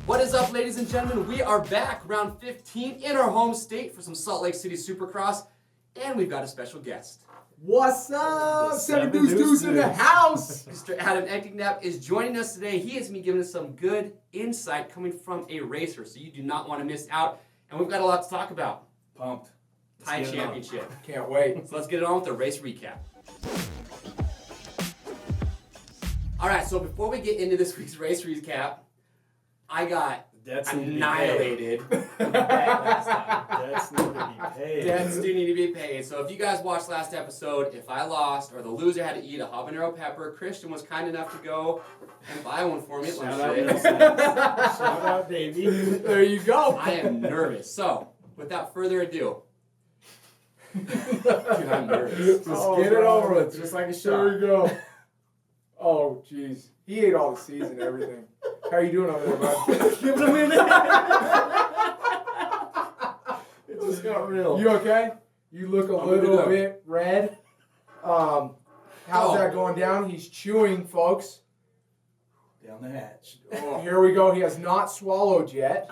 What is up, ladies and gentlemen? We are back, round 15, in our home state for some Salt Lake City Supercross, and we've got a special guest. What's up? Seven Deuce in the house. Mr. Adam Eckignap is joining us today. He is going to be giving us some good insight coming from a racer, so you do not want to miss out. And we've got a lot to talk about. Pumped. Thai Championship. Can't wait. So let's get it on with the race recap. All right, so before we get into this week's race recap, I got annihilated. Debts need to be paid. Debts do need to be paid. So if you guys watched last episode, if I lost or the loser had to eat a habanero pepper, Christian was kind enough to go and buy one for me. Shout out, baby. There you go. I am nervous. So without further ado, dude, I'm nervous. Just get it over with, just like a shot. There you go. Oh, jeez. He ate all the seeds and everything. How are you doing over there, bud? Give it a minute. It just got real. You okay? You look a little bit red. How's that going down? He's chewing, folks. Down the hatch. Oh, here we go. He has not swallowed yet.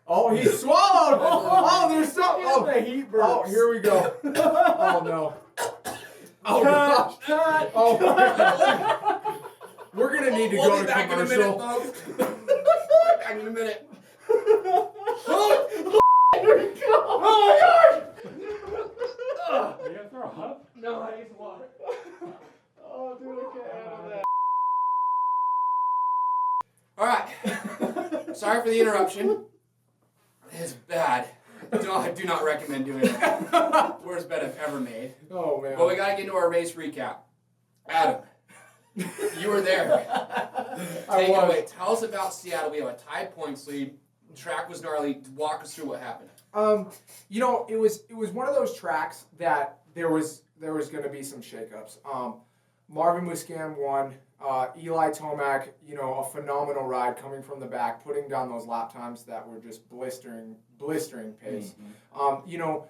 Oh, he swallowed! Oh, there's something. Oh, the heat burps. Oh, here we go. Oh, no. Oh, gosh. Cut. Oh, we're going to need to go to commercial. Back in a minute. Oh, my gosh! You gonna throw up? No, I need some water. Oh, dude, I can't handle that. All right. Sorry for the interruption. It's bad. I do not recommend doing it. Worst bet I've ever made. Oh, man. But we got to get into our race recap. Adam, you were there. Take it away. Tell us about Seattle. We have a tied points lead. Track was gnarly. Walk us through what happened. You know, it was one of those tracks that there was going to be some shakeups. Marvin Muscan won. Eli Tomac, you know, a phenomenal ride coming from the back, putting down those lap times that were just blistering pace. Mm-hmm. You know,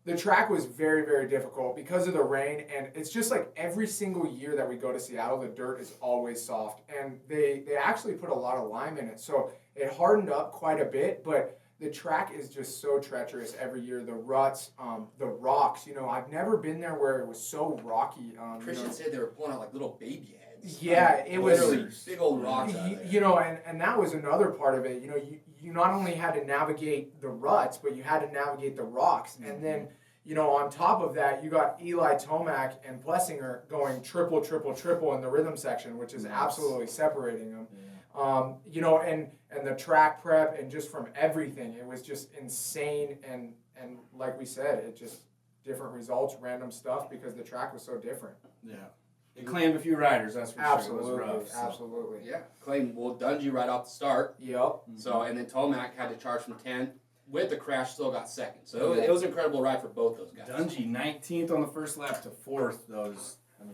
the track was very, very difficult because of the rain, and it's just like every single year that we go to Seattle, the dirt is always soft, and they actually put a lot of lime in it, so it hardened up quite a bit, but the track is just so treacherous every year. The ruts, the rocks, you know, I've never been there where it was so rocky. Christian said they were pulling out like little baby heads. Yeah, it was literally big old rocks out there. You know, and that was another part of it. You know, you not only had to navigate the ruts, but you had to navigate the rocks. And then, you know, on top of that, you got Eli Tomac and Plessinger going triple in the rhythm section, which is absolutely separating them. Yeah. You know, and the track prep and just from everything, it was just insane. And like we said, it just different results, random stuff because the track was so different. Yeah. It claimed a few riders, that's for sure. It was rough, so. Absolutely. Yeah, claimed Dungey right off the start. Yep. So, and then Tomac had to charge from 10. With the crash, still got second. So it was an incredible ride for both those guys. Dungey 19th on the first lap to 4th.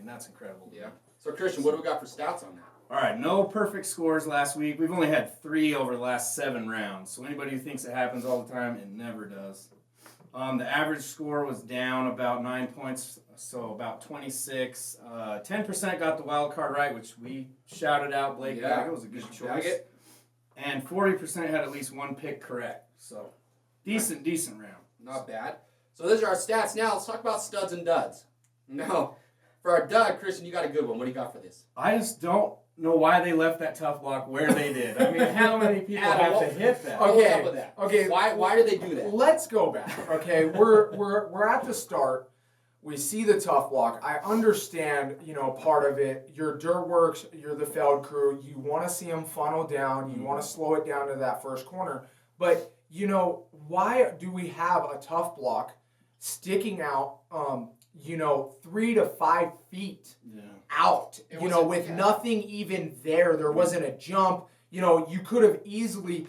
That's incredible. Yeah. So Christian, what do we got for stats on that? All right, no perfect scores last week. We've only had 3 over the last 7 rounds. So anybody who thinks it happens all the time, it never does. The average score was down about 9 points, so about 26. 10% got the wild card right, which we shouted out. Blake Baggett was a good choice. And 40% had at least one pick correct. So decent round. Not bad. So those are our stats. Now let's talk about studs and duds. Now, for our dud, Christian, you got a good one. What do you got for this? I just don't know why they left that tough block where they did. I mean, how many people have to hit that? Okay. Why did they do that? Let's go back. Okay, we're at the start. We see the tough block. I understand, you know, part of it. You're dirt works. You're the Feld crew. You want to see them funnel down. You want to slow it down to that first corner. But you know, why do we have a tough block sticking out? You know, 3 to 5 feet out, you know, with nothing even there. There wasn't a jump. You know, you could have easily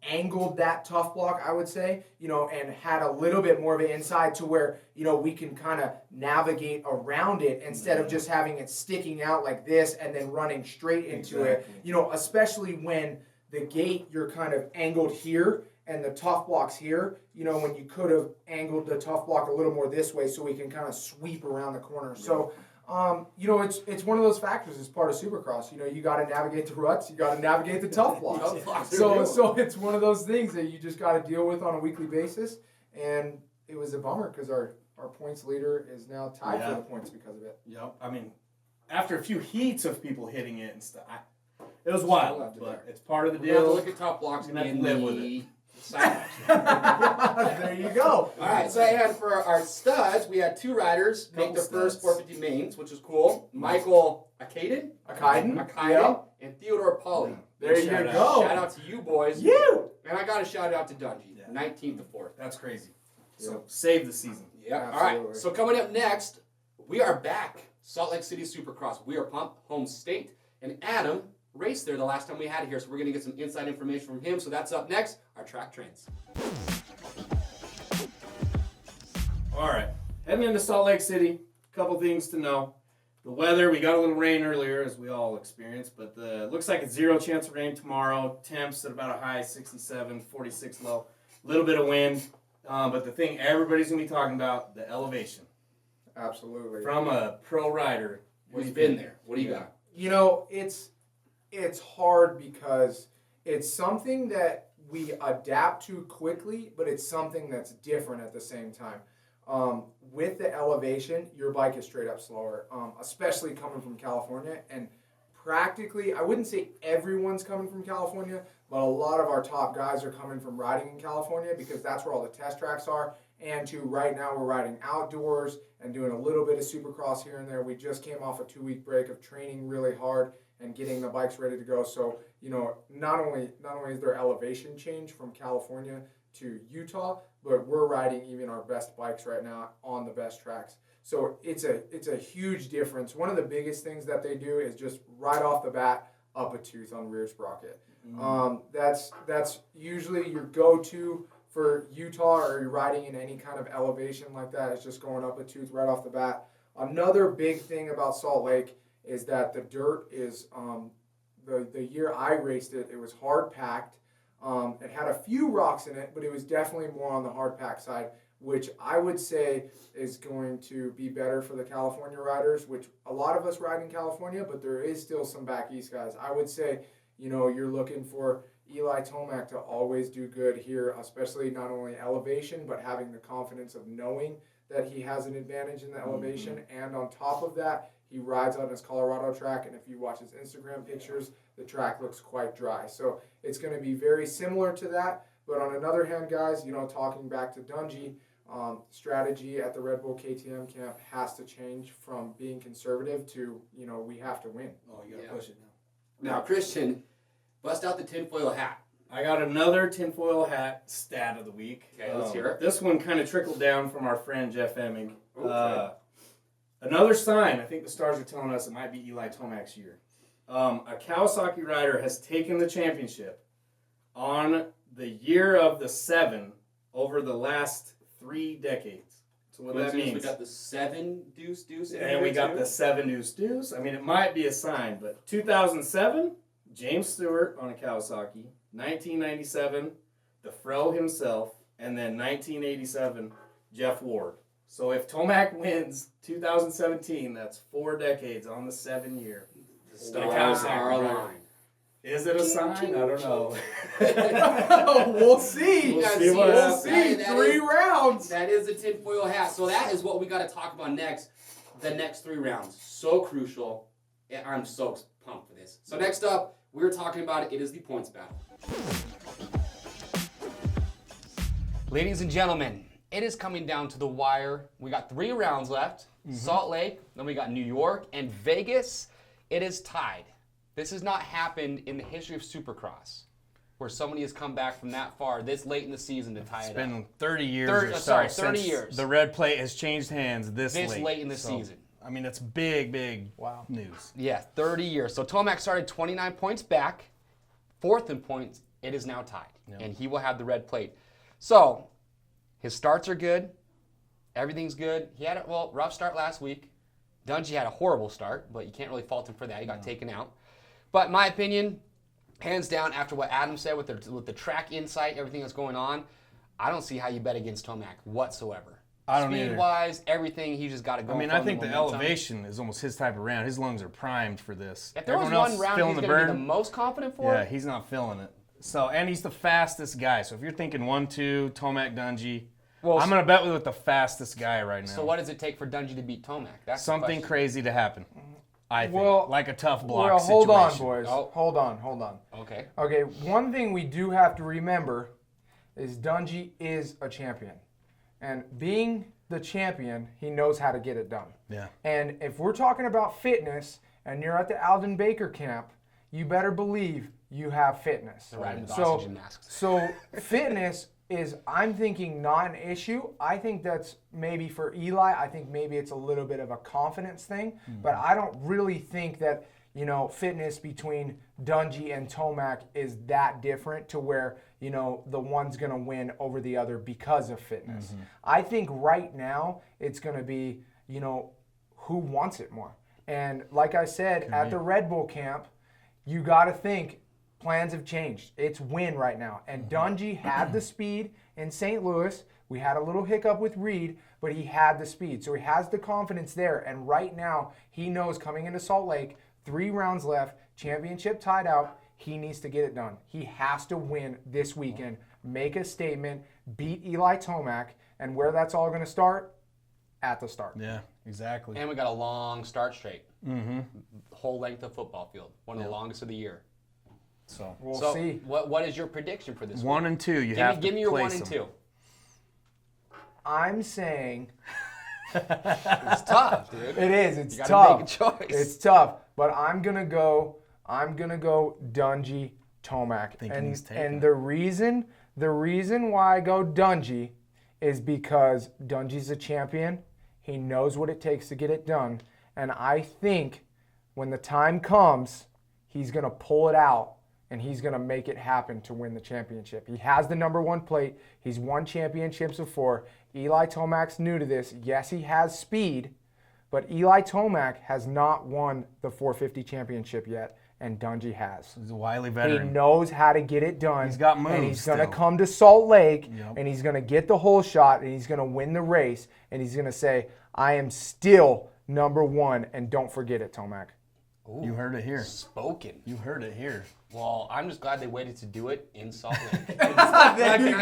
angled that tough block, I would say, you know, and had a little bit more of an inside to where, you know, we can kind of navigate around it instead of just having it sticking out like this and then running straight into it. You know, especially when the gate, you're kind of angled here and the tough block's here, you know, when you could have angled the tough block a little more this way so we can kind of sweep around the corner. So It's one of those factors. It's part of Supercross. You got to navigate the ruts. You got to navigate the tough blocks. So it's one of those things that you just got to deal with on a weekly basis. And it was a bummer because our points leader is now tied for the points because of it. Yep. I mean, after a few heats of people hitting it and stuff, it was wild. But it's part of the deal. We'll have to look at top blocks and live with it. There you go. All right, so and for our studs, we had 2 riders make their first 450 mains, which is cool. Michael Akaiden, and Theodore Pauly. There you go. Shout out to you boys. You. And I got to shout out to Dungy, 19th to 4th. That's crazy. So save the season. Yeah. All right. So coming up next, we are back. Salt Lake City Supercross. We are pumped. Home state. And Adam raced there the last time we had it here, so we're going to get some inside information from him. So that's up next. Our track trends. All right. Heading into Salt Lake City. A couple things to know. The weather, we got a little rain earlier, as we all experienced, but it looks like it's 0 chance of rain tomorrow. Temps at about a high 67, 46 low. A little bit of wind. But the thing everybody's going to be talking about, the elevation. Absolutely. From a pro rider who's been there. What do you got? It's hard because it's something that we adapt to quickly, but it's something that's different at the same time. With the elevation, your bike is straight up slower, especially coming from California. And practically, I wouldn't say everyone's coming from California, but a lot of our top guys are coming from riding in California because that's where all the test tracks are. And right now we're riding outdoors and doing a little bit of Supercross here and there. We just came off a 2-week break of training really hard and getting the bikes ready to go. So, not only is there elevation change from California to Utah, but we're riding even our best bikes right now on the best tracks. So it's a huge difference. One of the biggest things that they do is just right off the bat up a tooth on rear sprocket. That's usually your go-to for Utah, or you're riding in any kind of elevation like that. It's just going up a tooth right off the bat. Another big thing about Salt Lake is that the dirt is, the year I raced it, it was hard packed. It had a few rocks in it, but it was definitely more on the hard pack side, which I would say is going to be better for the California riders, which a lot of us ride in California, but there is still some back east guys. I would say, you're looking for Eli Tomac to always do good here, especially not only elevation, but having the confidence of knowing that he has an advantage in the elevation. And on top of that, he rides on his Colorado track, and if you watch his Instagram pictures, the track looks quite dry. So it's going to be very similar to that. But on another hand, guys, talking back to Dungy, strategy at the Red Bull KTM camp has to change from being conservative to, we have to win. Oh, you got to push it now. Now, Christian, bust out the tinfoil hat. I got another tinfoil hat stat of the week. Okay, let's hear it. This one kind of trickled down from our friend Jeff Emming. Okay. Another sign, I think the stars are telling us it might be Eli Tomac's year. A Kawasaki rider has taken the championship on the year of the 7 over the last 3 decades. So what that means, we got the 7 deuce. And we got the 7 deuce. I mean, it might be a sign, but 2007, James Stewart on a Kawasaki. 1997, the Fro himself. And then 1987, Jeff Ward. So if Tomac wins 2017, that's 4 decades on the 7 year. Line. Is it a sign? I don't know. We'll see. We'll see. 3 rounds. That is the tinfoil hat. So that is what we got to talk about next. The next 3 rounds. So crucial. I'm so pumped for this. So next up, we're talking about it is the points battle. Ladies and gentlemen, it is coming down to the wire. We got 3 rounds left. Salt Lake, then we got New York, and Vegas. It is tied. This has not happened in the history of Supercross, where somebody has come back from that far this late in the season to tie it up. It's been 30 years or so 30 since years. The red plate has changed hands this late in the season. I mean, it's big news. Yeah, 30 years. So Tomac started 29 points back, 4th in points. It is now tied, and he will have the red plate. So his starts are good. Everything's good. He had a rough start last week. Dungy had a horrible start, but you can't really fault him for that. He got taken out. But in my opinion, hands down, after what Adam said with the track insight, everything that's going on, I don't see how you bet against Tomac whatsoever. I don't either. Speed-wise, everything, he just got to go. I mean, I think the elevation is almost his type of round. His lungs are primed for this. If there was Everyone one else round feeling he's the going to be burn. the most confident for, Yeah, he's not feeling it. So, and he's the fastest guy. So if you're thinking 1-2, Tomac, Dungey, Well, I'm going to bet with the fastest guy right now. so what does it take for Dungey to beat Tomac? That's the Something question. crazy to happen. I think. Well, Like a tough block Well, situation. hold on, boys. Oh. Hold on. Okay. Okay, one thing we do have to remember is Dungey is a champion. And being the champion, he knows how to get it done. Yeah. And if we're talking about fitness and you're at the Alden Baker camp, you better believe you have fitness. They're riding with So, oxygen masks. so fitness is, I'm thinking, not an issue. I think that's maybe for Eli. I think maybe it's a little bit of a confidence thing. But I don't really think that, fitness between Dungey and Tomac is that different to where, the one's going to win over the other because of fitness. I think right now it's going to be, who wants it more. And like I said, at the Red Bull camp, you got to think plans have changed. It's win right now. And Dungey had the speed in St. Louis. We had a little hiccup with Reed, but he had the speed. So he has the confidence there. And right now, he knows coming into Salt Lake, 3 rounds left, championship tied out, he needs to get it done. He has to win this weekend, make a statement, beat Eli Tomac, and where that's all going to start? At the start. Yeah, exactly. And we got a long start straight. Mm-hmm. Whole length of football field. One of the longest of the year. So We'll see. What is your prediction for this 1 and 2, you have to give me your place 1 and them. 2. I'm saying It's tough, dude. it is. It's You gotta tough. make a choice. It's tough. But I'm gonna go Dungey Tomac. Thinking he's taking And it. the reason why I go Dungey is because Dungey's a champion. He knows what it takes to get it done. And I think when the time comes, he's gonna pull it out and he's going to make it happen to win the championship. He has the number 1 plate. He's won championships before. Eli Tomac's new to this. Yes, he has speed, but Eli Tomac has not won the 450 championship yet, and Dungey has. He's a wily He veteran. knows how to get it done. He's got moves and he's going to still. come to Salt Lake, Yep. and he's going to get the whole shot, and he's going to win the race, and he's going to say, I am still number 1, and don't forget it, Tomac. You heard it here. Spoken. You heard it here. Well, I'm just glad they waited to do it in Salt Lake. There you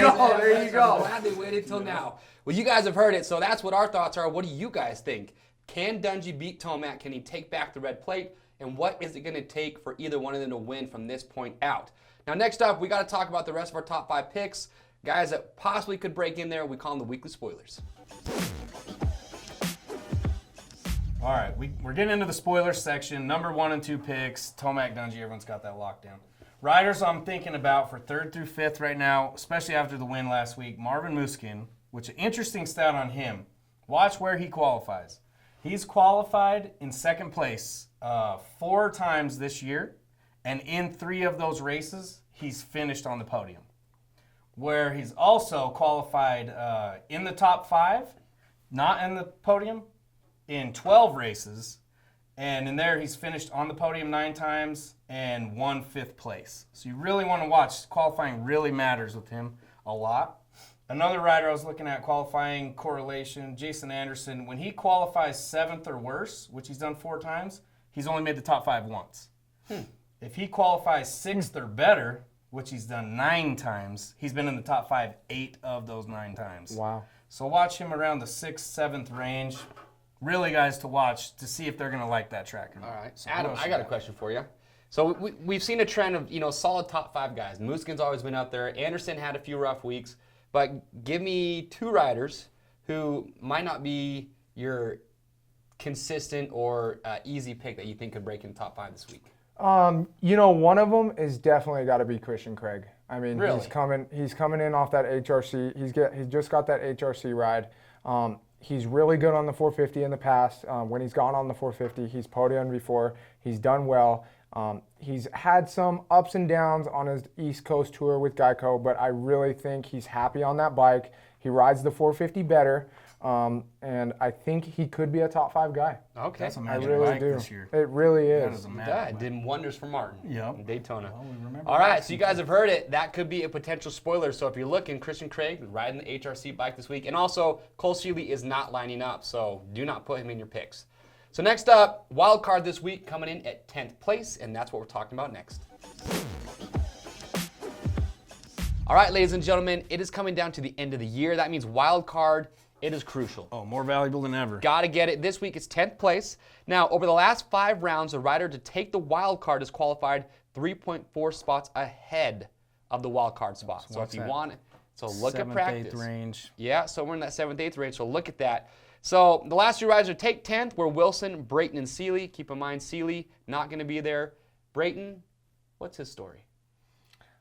go. There you I'm go. glad they waited till now. Well, you guys have heard it, so that's what our thoughts are. What do you guys think? Can Dungey beat Tomac? Can he take back the red plate? And what is it going to take for either one of them to win from this point out? Now, next up, we got to talk about the rest of our top 5 picks. Guys that possibly could break in there, we call them the weekly spoilers. All right, we're getting into the spoiler section. Number 1 and 2 picks, Tomac, Dungey, everyone's got that locked down. Riders I'm thinking about for 3rd through 5th right now, especially after the win last week, Marvin Musquin, which an interesting stat on him. Watch where he qualifies. He's qualified in 2nd place 4 times this year, and in 3 of those races, he's finished on the podium. Where he's also qualified in the top 5, not in the podium, in 12 races, and in there he's finished on the podium 9 times and won 5th place. So you really want to watch. Qualifying really matters with him a lot. Another rider I was looking at qualifying correlation, Jason Anderson, when he qualifies 7th or worse, which he's done 4 times, he's only made the top 5 once. If he qualifies 6th or better, which he's done 9 times, he's been in the top 5 8 of those 9 times. Wow. So watch him around the 6th, 7th range. Really, guys, to watch to see if they're going to like that track or not. All right. So Adam, what else I you got a question for you. So we've seen a trend of, solid top 5 guys. Muskin's always been up there. Anderson had a few rough weeks. But give me 2 riders who might not be your consistent or easy pick that you think could break in the top 5 this week. One of them is definitely got to be Christian Craig. I mean, Really? he's coming in off that HRC. He just got that HRC ride. He's really good on the 450 in the past. When he's gone on the 450, he's podiumed before. He's done well. He's had some ups and downs on his East Coast tour with Geico, but I really think he's happy on that bike. He rides the 450 better. And I think he could be a top 5 guy. Okay. That's a I magic really bike do. this year. It really That is. is a Yeah, magic it did wonders for Martin Yep. in Daytona. Well, we remember All right, that. so you guys have heard it. That could be a potential spoiler. So if you're looking, Christian Craig riding the HRC bike this week. And also, Cole Seeley is not lining up, so do not put him in your picks. So next up, Wildcard this week coming in at 10th place, and that's what we're talking about next. All right, ladies and gentlemen, it is coming down to the end of the year. That means Wildcard, it is crucial. Oh, more valuable than ever. Got to get it. This week it's 10th place. Now, over the last 5 rounds, a rider to take the wild card is qualified 3.4 spots ahead of the wild card spot. So what's if you that? want it, so look at 7th, practice. 8th range. Yeah, so we're in that 7th, 8th range, so look at that. So the last 2 riders to take 10th were Wilson, Brayton, and Seeley. Keep in mind, Seeley not going to be there. Brayton, what's his story?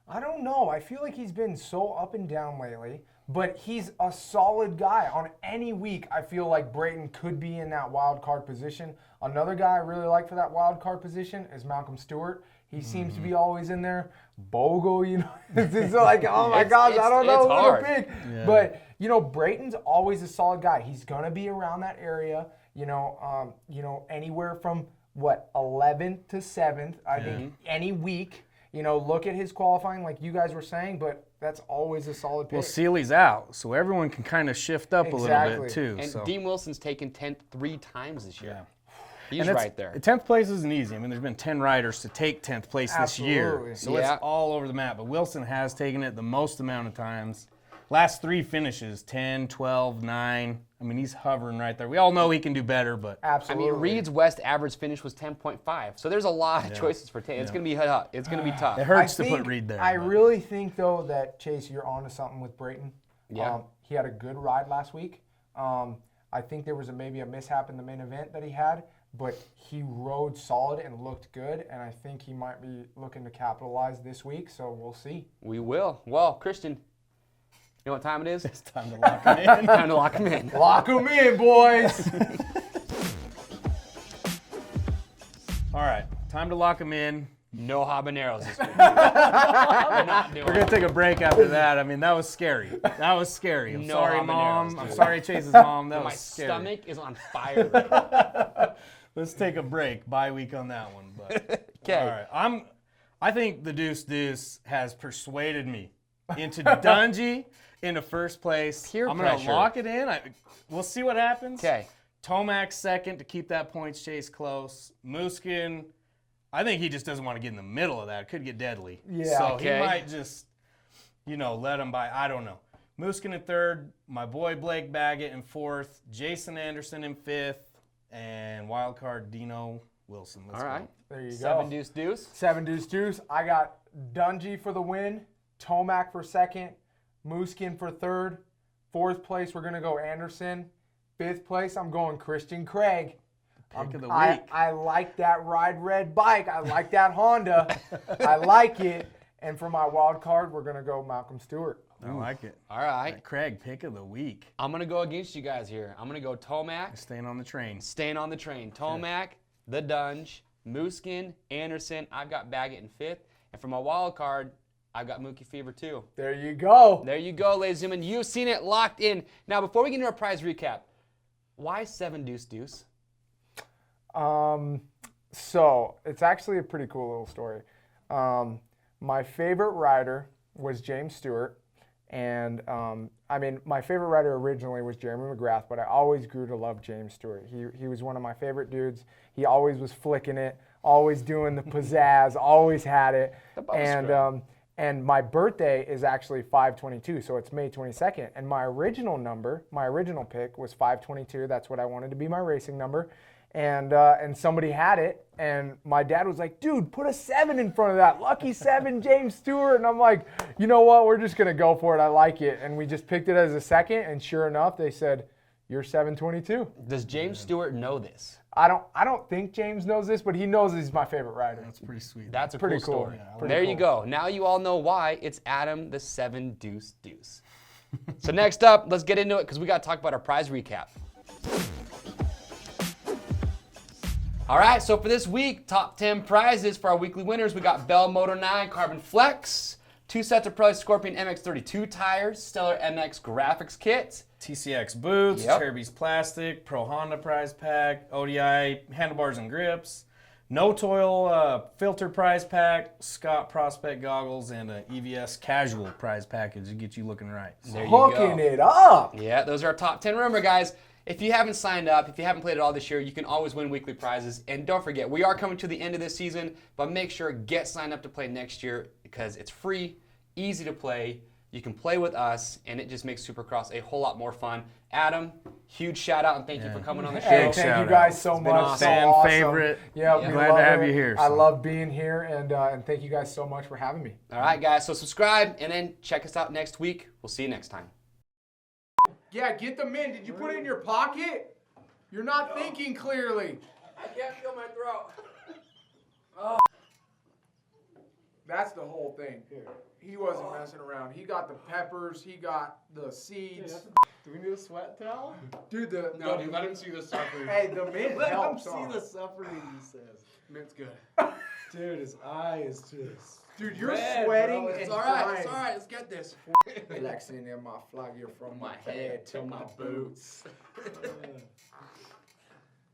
I don't know. I feel like he's been so up and down lately, but he's a solid guy. On any week, I feel like Brayton could be in that wild card position. Another guy I really like for that wild card position is Malcolm Stewart. He seems to be always in there. Bogle, you know, it's like, oh my gosh, I don't know who to pick. Yeah. But, you know, Brayton's always a solid guy. He's going to be around that area, you know, anywhere from, 11th to 7th, I think, any week. You know, look at his qualifying like you guys were saying, but that's always a solid pick. Well, Seeley's out, so everyone can kind of shift up a little Exactly. bit too. And so. Dean Wilson's taken 10th 3 times this year. He's And it's- right there. 10th place isn't easy. I mean, there's been 10 riders to take 10th place this year. Absolutely. So Yeah. it's all over the map. But Wilson has taken it the most amount of times. Last 3 finishes, 10, 12, 9. I mean, he's hovering right there. We all know he can do better, but I Absolutely. mean, Reed's West average finish was 10.5. So there's a lot of choices for 10. It's going to be it's going to be tough. it hurts to put Reed there. I but- really think, though, that, Chase, you're onto something with Brayton. Yeah. He had a good ride last week. I think there was maybe a mishap in the main event that he had, but he rode solid and looked good, and I think he might be looking to capitalize this week, so we'll see. We will. Well, Christian, you know what time it is? It's time to lock him in. Time to lock him in. Lock him in, boys! All right, time to lock him in. No habaneros this week. We're not doing We're going to take a break after that. I mean, that was scary. That was scary. I'm No sorry, habaneros, Mom. I'm dude. sorry, Chase's mom. That My was scary. stomach is on fire right now. Let's take a break. Bye week on that one. But Okay. all right. I think the Deuce has persuaded me into Dungy into first place. Peer I'm going to pressure. lock it in. We'll see what happens. Okay. Tomac second to keep that points chase close. Muskin, I think he just doesn't want to get in the middle of that. It could get deadly. Yeah. So Okay. he might just, let him by. I don't know. Muskin in third, my boy Blake Baggett in fourth, Jason Anderson in fifth, and wildcard Dino Wilson. Let's All right. go. There you 7 go. deuce deuce. 7 deuce deuce. I got Dungy for the win, Tomac for second, Muskin for third. Fourth place, we're going to go Anderson. Fifth place, I'm going Christian Craig. Pick of the I week. like that Ride Red bike. I like that Honda. I like it. And for my wild card, we're going to go Malcolm Stewart. I like it. All right. Craig, pick of the week. I'm going to go against you guys here. I'm going to go Tomac, Staying on the train. staying on the train. Tomac, the Dunge, Muskin, Anderson. I've got Baggett in fifth. And for my wild card, I've got Mookie Fever too. There you go. There you go, ladies and gentlemen. You've seen it locked in. Now, before we get into our prize recap, why 7 deuce deuce? So it's actually a pretty cool little story. My favorite rider was James Stewart. And my favorite rider originally was Jeremy McGrath, but I always grew to love James Stewart. He was one of my favorite dudes. He always was flicking it, always doing the pizzazz, always had it. And my birthday is actually 5/22, so it's May 22nd. And my original pick was 5/22. That's what I wanted to be my racing number. And somebody had it, and my dad was like, dude, put a 7 in front of that. Lucky 7, James Stewart. And I'm like, you know what? We're just going to go for it. I like it. And we just picked it as a second, and sure enough, they said, you're 7/22. Does James Stewart know this? I don't think James knows this, but he knows he's my favorite rider. That's pretty sweet. That's a Pretty cool cool. story. Yeah, pretty There you cool. go. Now you all know why it's Adam the 7 deuce deuce. So next up, let's get into it because we got to talk about our prize recap. All right, so for this week, top 10 prizes for our weekly winners. We got Bell Moto 9 Carbon Flex, 2 sets of PreRace Scorpion MX32 tires, Stellar MX graphics kit, TCX boots, Yep. Cherby's plastic, Pro Honda prize pack, ODI handlebars and grips, No Toil filter prize pack, Scott Prospect goggles, and a EVS casual prize package to get you looking right. There you Hooking go. it up. Yeah, those are our top 10. Remember, guys, if you haven't signed up, if you haven't played it all this year, you can always win weekly prizes. And don't forget, we are coming to the end of this season, but make sure get signed up to play next year because it's free, easy to play. You can play with us, and it just makes Supercross a whole lot more fun. Adam, huge shout out and thank you for coming on the show. Hey, Big thank shout you out. guys so It's been much. awesome. So Fan awesome. favorite. Yeah, we Glad to love have it. you here, I so. love being here, and thank you guys so much for having me. All right, guys, so subscribe and then check us out next week. We'll see you next time. Yeah, get them in. Did you put it in your pocket? You're not thinking clearly. I can't feel my throat. That's the whole thing. He wasn't messing around. He got the peppers. He got the seeds. Do we need a sweat towel? Dude, the let him see the suffering. hey, the mint Let him helps. see on. the suffering, he says. Mint's good. Dude, his eye is just... Dude, you're red, sweating bro. and It's all right. crying. It's all right. Let's get this. Flexing in my flagger from my head to my boots.